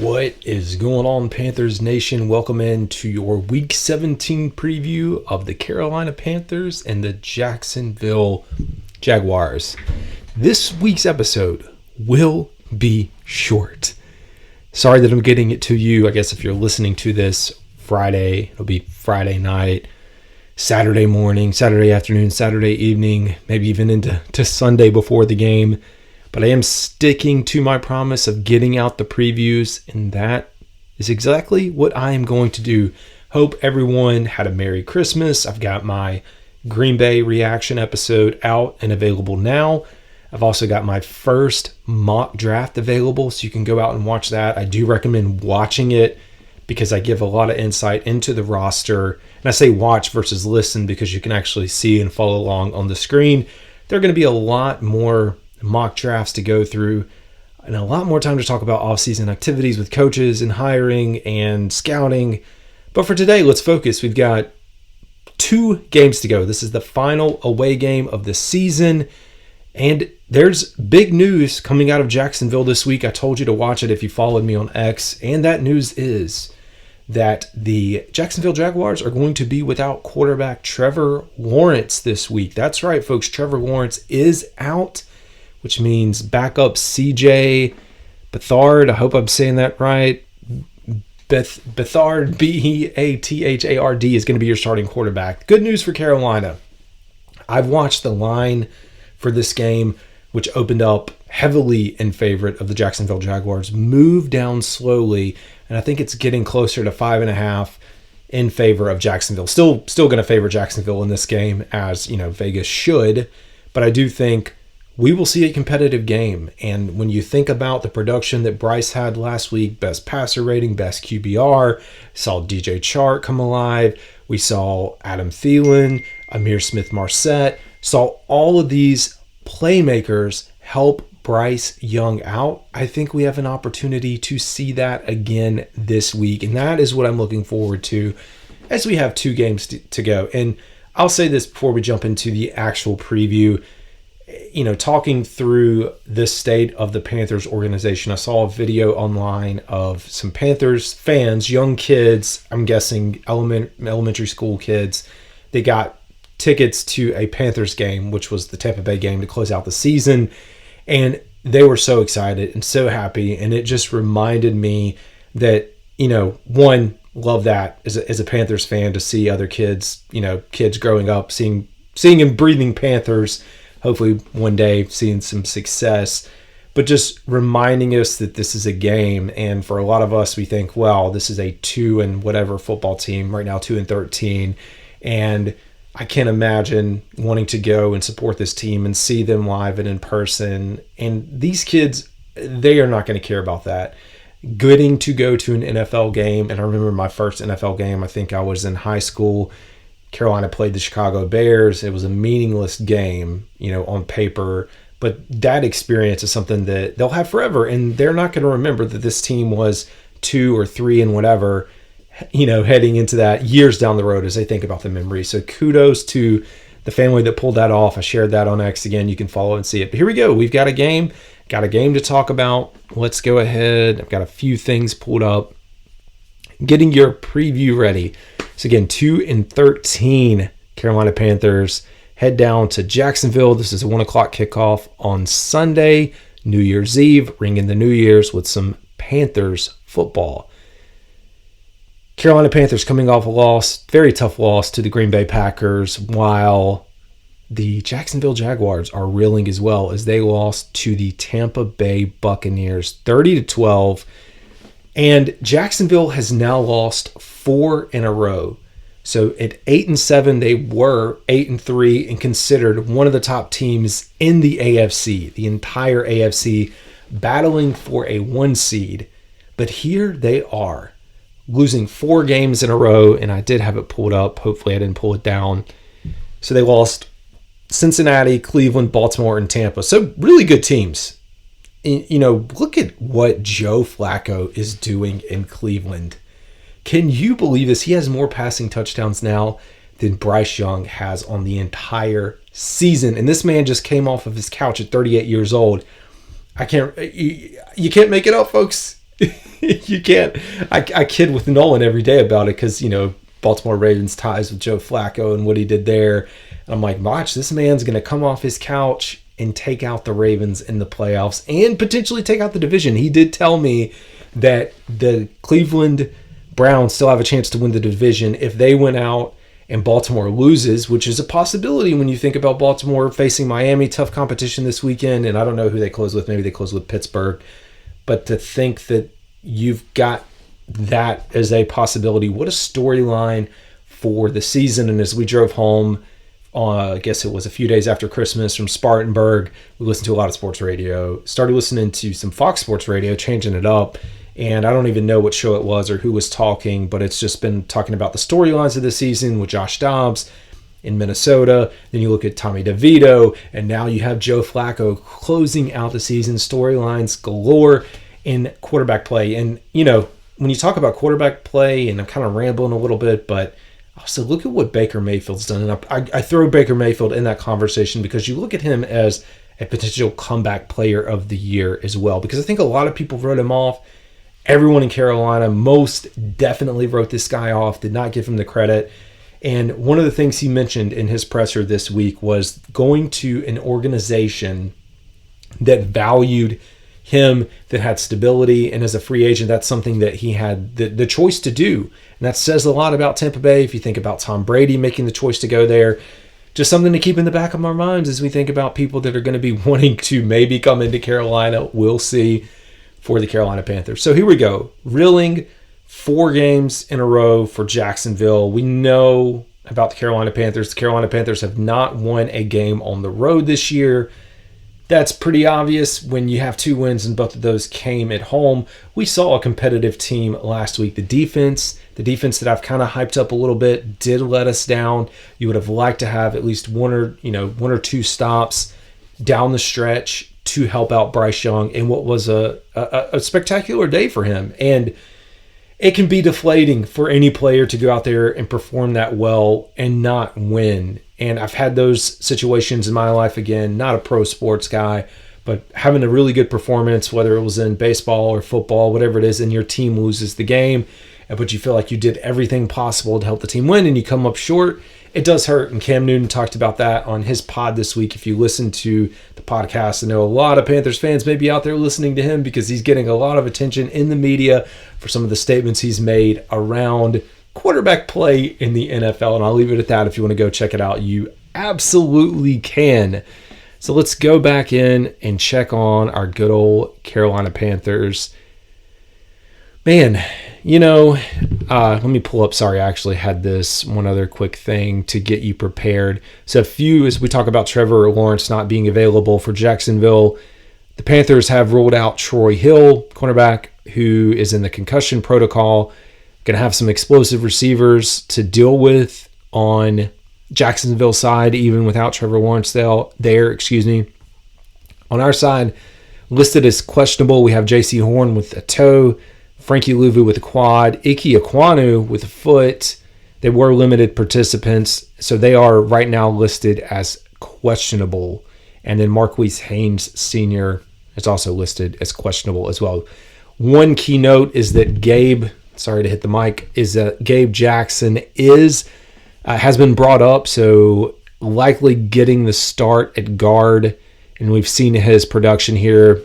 What is going on, Panthers Nation? Welcome in to your Week 17 preview of the Carolina Panthers and the Jacksonville Jaguars. This week's episode will be short. Sorry that I'm getting it to you. I guess if you're listening to this Friday, it'll be Friday night, Saturday morning, Saturday afternoon, Saturday evening, maybe even into Sunday before the game. But I am sticking to my promise of getting out the previews, and that is exactly what I am going to do. Hope everyone had a Merry Christmas. I've got my Green Bay reaction episode out and available now. I've also got my first mock draft available, so you can go out and watch that. I do recommend watching it because I give a lot of insight into the roster. And I say watch versus listen because you can actually see and follow along on the screen. There are going to be a lot more mock drafts to go through and a lot more time to talk about off-season activities with coaches and hiring and scouting. But for today, let's focus. We've got 2 games to go. This is the final away game of the season. And there's big news coming out of Jacksonville this week. I told you to watch it if you followed me on X. And that news is that the Jacksonville Jaguars are going to be without quarterback Trevor Lawrence this week. That's right, folks. Trevor Lawrence is out, which means backup CJ Beathard. I hope I'm saying that right. Beathard, B-E-A-T-H-A-R-D, is going to be your starting quarterback. Good news for Carolina. I've watched the line for this game, which opened up heavily in favor of the Jacksonville Jaguars, move down slowly, and I think it's getting closer to 5.5 in favor of Jacksonville. Still going to favor Jacksonville in this game, as Vegas should, but I do think we will see a competitive game. And when you think about the production that Bryce had last week, best passer rating, best QBR, saw DJ Chark come alive, we saw Adam Thielen, Amir Smith-Marset, saw all of these playmakers help Bryce Young out. I think we have an opportunity to see that again this week. And that is what I'm looking forward to as we have 2 games to go. And I'll say this before we jump into the actual preview. Talking through the state of the Panthers organization, I saw a video online of some Panthers fans, young kids, I'm guessing elementary school kids. They got tickets to a Panthers game, which was the Tampa Bay game to close out the season. And they were so excited and so happy. And it just reminded me that, one, love that as a Panthers fan to see other kids, kids growing up, seeing and breathing Panthers. Hopefully one day seeing some success, but just reminding us that this is a game. And for a lot of us, we think, well, this is a 2 and whatever football team right now, 2-13. And I can't imagine wanting to go and support this team and see them live and in person. And these kids, they are not going to care about that. Getting to go to an NFL game. And I remember my first NFL game, I think I was in high school. Carolina played the Chicago Bears. It was a meaningless game, on paper, but that experience is something that they'll have forever, and they're not going to remember that this team was 2 or 3 and whatever, heading into that years down the road as they think about the memory. So kudos to the family that pulled that off. I shared that on X. Again, you can follow and see it. But here we go. We've got a game to talk about. Let's go ahead. I've got a few things pulled up. Getting your preview ready. So again, 2-13 Carolina Panthers head down to Jacksonville. This is a 1 o'clock kickoff on Sunday, New Year's Eve, ring in the New Year's with some Panthers football. Carolina Panthers coming off a loss, very tough loss to the Green Bay Packers, while the Jacksonville Jaguars are reeling as well as they lost to the Tampa Bay Buccaneers 30-12. And Jacksonville has now lost 4 in a row. So at 8-7, they were 8-3 and considered one of the top teams in the AFC, the entire AFC, battling for a 1 seed. But here they are, losing 4 games in a row, and I did have it pulled up. Hopefully I didn't pull it down. So they lost Cincinnati, Cleveland, Baltimore, and Tampa. So really good teams. Look at what Joe Flacco is doing in Cleveland. Can you believe this? He has more passing touchdowns now than Bryce Young has on the entire season. And this man just came off of his couch at 38 years old. You can't make it up, folks. You can't. I kid with Nolan every day about it because, Baltimore Ravens ties with Joe Flacco and what he did there. And I'm like, watch, this man's going to come off his couch and take out the Ravens in the playoffs and potentially take out the division. He did tell me that the Cleveland Browns still have a chance to win the division if they went out and Baltimore loses, which is a possibility when you think about Baltimore facing Miami. Tough competition this weekend, and I don't know who they close with. Maybe they close with Pittsburgh. But to think that you've got that as a possibility, what a storyline for the season. And as we drove home, I guess it was a few days after Christmas from Spartanburg, we listened to a lot of sports radio, started listening to some Fox Sports Radio, changing it up. And I don't even know what show it was or who was talking, but it's just been talking about the storylines of the season with Josh Dobbs in Minnesota. Then you look at Tommy DeVito, and now you have Joe Flacco closing out the season. Storylines galore in quarterback play. And, when you talk about quarterback play, and I'm kind of rambling a little bit, but also look at what Baker Mayfield's done. And I throw Baker Mayfield in that conversation because you look at him as a potential comeback player of the year as well, because I think a lot of people wrote him off. Everyone in Carolina most definitely wrote this guy off, did not give him the credit. And one of the things he mentioned in his presser this week was going to an organization that valued him, that had stability, and as a free agent, that's something that he had the choice to do. And that says a lot about Tampa Bay. If you think about Tom Brady making the choice to go there, just something to keep in the back of our minds as we think about people that are going to be wanting to maybe come into Carolina. We'll see for the Carolina Panthers. So here we go. Reeling 4 games in a row for Jacksonville. We know about the Carolina Panthers. The Carolina Panthers have not won a game on the road this year. That's pretty obvious when you have 2 wins and both of those came at home. We saw a competitive team last week. The defense that I've kind of hyped up a little bit did let us down. You would have liked to have at least one or two stops down the stretch to help out Bryce Young in what was a spectacular day for him. And it can be deflating for any player to go out there and perform that well and not win. And I've had those situations in my life, again, not a pro sports guy, but having a really good performance, whether it was in baseball or football, whatever it is, and your team loses the game, but you feel like you did everything possible to help the team win and you come up short, it does hurt. And Cam Newton talked about that on his pod this week. If you listen to the podcast, I know a lot of Panthers fans may be out there listening to him because he's getting a lot of attention in the media for some of the statements he's made around quarterback play in the NFL. And I'll leave it at that. If you want to go check it out, you absolutely can. So let's go back in and check on our good old Carolina Panthers. Man, let me pull up. Sorry, I actually had this one other quick thing to get you prepared. So as we talk about Trevor Lawrence not being available for Jacksonville, the Panthers have ruled out Troy Hill, cornerback, who is in the concussion protocol. Going to have some explosive receivers to deal with on Jacksonville side, even without Trevor Lawrence there. On our side, listed as questionable, we have J.C. Horn with a toe, Frankie Louvu with a quad, Ike Ekwonu with a foot. They were limited participants, so they are right now listed as questionable. And then Marquise Haynes Sr. is also listed as questionable as well. One key note is that Gabe Jackson has been brought up, so likely getting the start at guard. And we've seen his production here.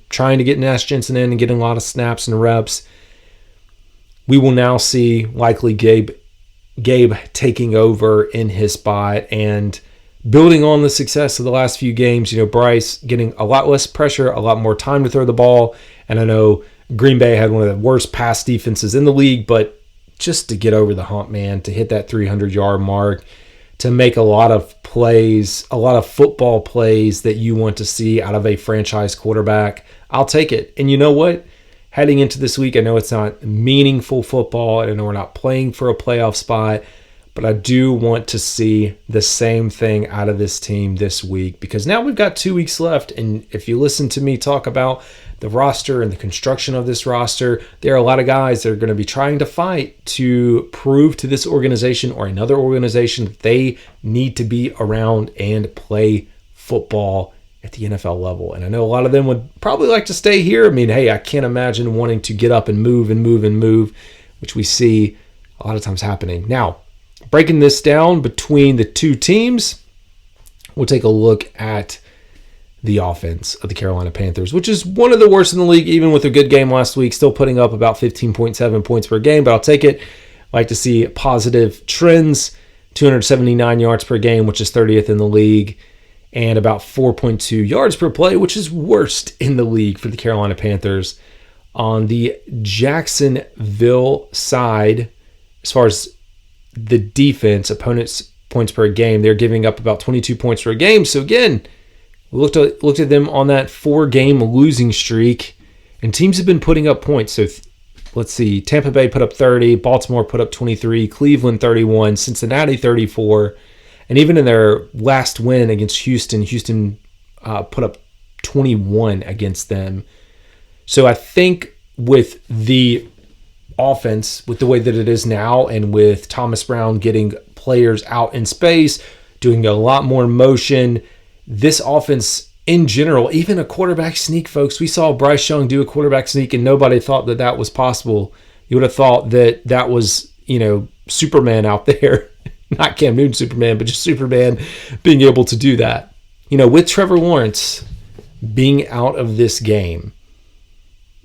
Trying to get Nash Jensen in and getting a lot of snaps and reps. We will now see likely Gabe taking over in his spot and building on the success of the last few games. Bryce getting a lot less pressure, a lot more time to throw the ball. And I know Green Bay had one of the worst pass defenses in the league, but just to get over the hump, man, to hit that 300-yard mark, to make a lot of plays, a lot of football plays that you want to see out of a franchise quarterback, I'll take it. And you know what? Heading into this week, I know it's not meaningful football. I know we're not playing for a playoff spot, but I do want to see the same thing out of this team this week because now we've got 2 weeks left. And if you listen to me talk about the roster and the construction of this roster, there are a lot of guys that are going to be trying to fight to prove to this organization or another organization that they need to be around and play football at the NFL level. And I know a lot of them would probably like to stay here. I mean, hey, I can't imagine wanting to get up and move and move and move, which we see a lot of times happening. Now, breaking this down between the two teams, we'll take a look at the offense of the Carolina Panthers, which is one of the worst in the league, even with a good game last week, still putting up about 15.7 points per game, but I'll take it. I like to see positive trends, 279 yards per game, which is 30th in the league, and about 4.2 yards per play, which is worst in the league for the Carolina Panthers. On the Jacksonville side, as far as the defense, opponents' points per game, they're giving up about 22 points per game. So again, we looked at them on that 4-game losing streak, and teams have been putting up points. So let's see, Tampa Bay put up 30, Baltimore put up 23, Cleveland 31, Cincinnati 34, and even in their last win against Houston put up 21 against them. So I think with the offense, with the way that it is now, and with Thomas Brown getting players out in space, doing a lot more motion, this offense in general, even a quarterback sneak, folks, we saw Bryce Young do a quarterback sneak and nobody thought that that was possible. You would have thought that that was, Superman out there. Not Cam Newton Superman, but just Superman being able to do that. With Trevor Lawrence being out of this game,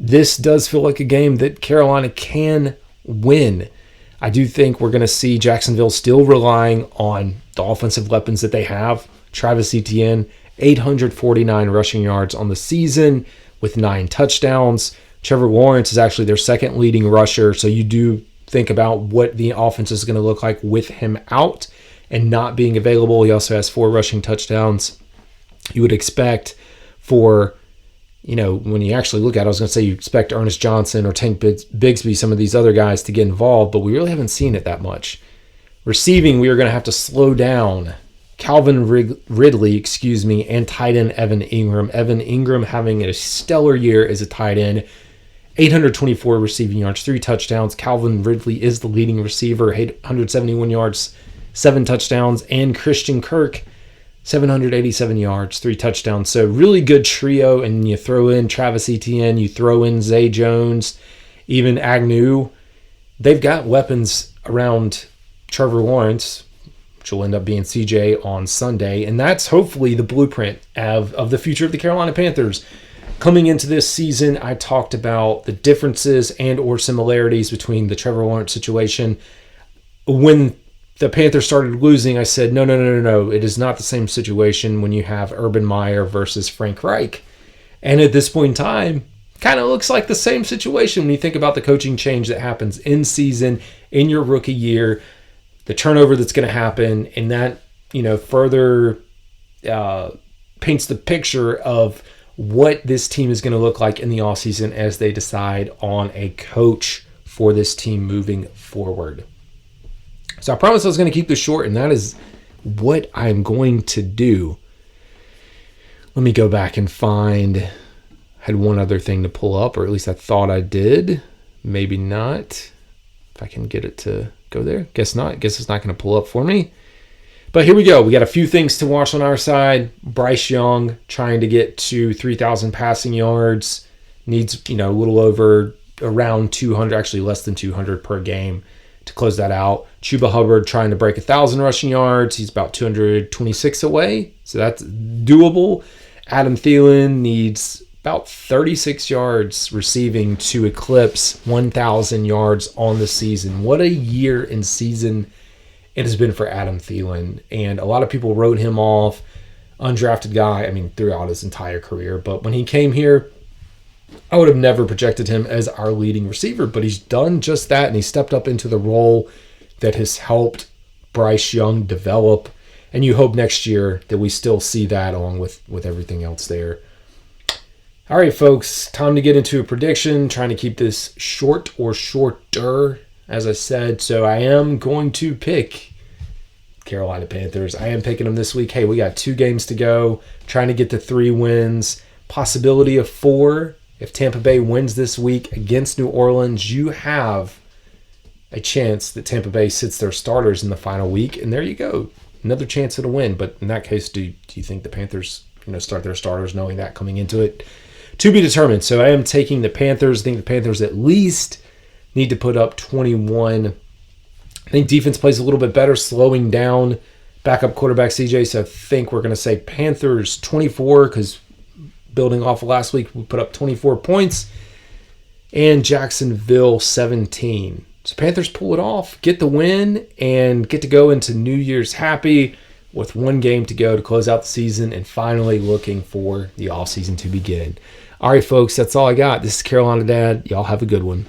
this does feel like a game that Carolina can win. I do think we're going to see Jacksonville still relying on the offensive weapons that they have. Travis Etienne, 849 rushing yards on the season with 9 touchdowns. Trevor Lawrence is actually their second leading rusher, so you do think about what the offense is going to look like with him out and not being available. He also has 4 rushing touchdowns. You would expect for, when you actually look at it, I was going to say you expect Ernest Johnson or Tank Bigsby, some of these other guys to get involved, but we really haven't seen it that much. Receiving, we are going to have to slow down Calvin Ridley, and tight end Evan Ingram. Evan Ingram having a stellar year as a tight end. 824 receiving yards, 3 touchdowns. Calvin Ridley is the leading receiver, 871 yards, 7 touchdowns. And Christian Kirk, 787 yards, 3 touchdowns. So really good trio, and you throw in Travis Etienne, you throw in Zay Jones, even Agnew. They've got weapons around Trevor Lawrence, which will end up being CJ on Sunday. And that's hopefully the blueprint of the future of the Carolina Panthers. Coming into this season, I talked about the differences and or similarities between the Trevor Lawrence situation. When the Panthers started losing, I said, no. It is not the same situation when you have Urban Meyer versus Frank Reich. And at this point in time, kind of looks like the same situation when you think about the coaching change that happens in season, in your rookie year, the turnover that's going to happen, and that, further paints the picture of what this team is going to look like in the offseason as they decide on a coach for this team moving forward. So I promised I was going to keep this short, and that is what I'm going to do. Let me go back and find, I had one other thing to pull up, or at least I thought I did. Maybe not. If I can get it to go there. Guess not. Guess it's not going to pull up for me. But here we go. We got a few things to watch on our side. Bryce Young trying to get to 3,000 passing yards. Needs, a little over around 200, actually less than 200 per game to close that out. Chuba Hubbard trying to break 1,000 rushing yards. He's about 226 away. So that's doable. Adam Thielen needs about 36 yards receiving to eclipse 1,000 yards on the season. What a year and season it has been for Adam Thielen. And a lot of people wrote him off, undrafted guy, throughout his entire career. But when he came here, I would have never projected him as our leading receiver. But he's done just that, and he stepped up into the role that has helped Bryce Young develop. And you hope next year that we still see that along with everything else there. All right, folks, time to get into a prediction. Trying to keep this short or shorter, as I said. So I am going to pick Carolina Panthers. I am picking them this week. Hey, we got 2 games to go. Trying to get to 3 wins. Possibility of 4. If Tampa Bay wins this week against New Orleans, you have a chance that Tampa Bay sits their starters in the final week. And there you go. Another chance at a win. But in that case, do you think the Panthers start their starters, knowing that coming into it. To be determined. So I am taking the Panthers. I think the Panthers at least need to put up 21. I think defense plays a little bit better, slowing down backup quarterback CJ. So I think we're going to say Panthers 24, because building off of last week, we put up 24 points. And Jacksonville 17. So Panthers pull it off, get the win, and get to go into New Year's happy with one game to go to close out the season and finally looking for the offseason to begin. All right, folks, that's all I got. This is Carolina Dad. Y'all have a good one.